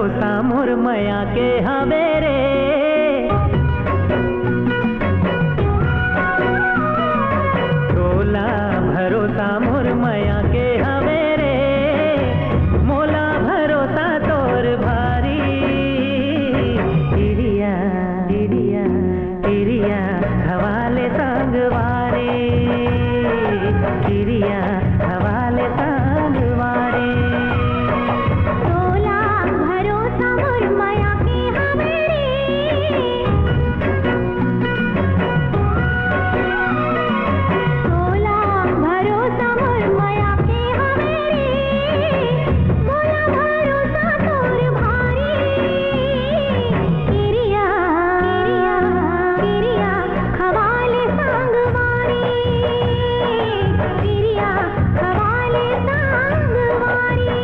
भरोसा मोर मया के हवेरे। तोला भरोसा मोर मया के हवेरे, मोला भरोसा तोर भारी। तिरिया तिरिया तिरिया हवाले संगवारे, तिरिया हवाले संगवारे। तोला भरोसा मोर मया के हवेरे, तोला भरोसा मोर मया के हवेरे, मोला भरोसा तोर भारी। तिरिया तिरिया तिरिया हवाले संगवारे, तिरिया हवाले संगवारे।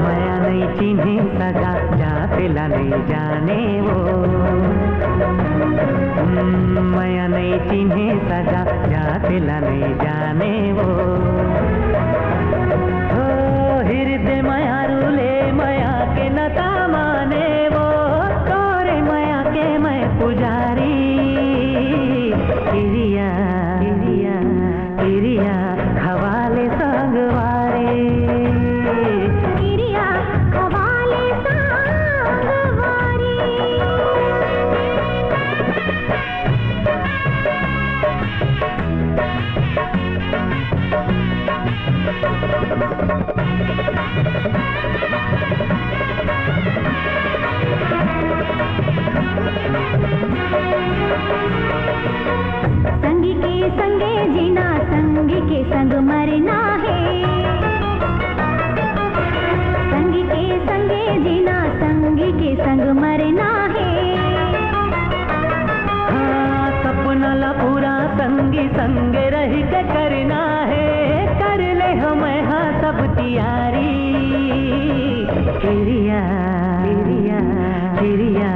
मया नहीं चिन्हे सगा जातेला नहीं जाने वो। मया नहीं चिन्हे सगा जातेला नहीं जाने वो। हो हृदय मया रूले मया के नता माने वो। तोरे मया के मैं पुजारी। तिरिया तिरिया तिरिया हवाले संगवारे, तिरिया हवाले संगवारे। संगी के संगे जीना, संगी के संग मरना है। संगी के संगे जीना, संगी के संग मरना है। हाँ सपना ला पूरा संगी संग रह के करना है। कर ले हमें हाँ सब तैयारी। तिरिया तिरिया तिरिया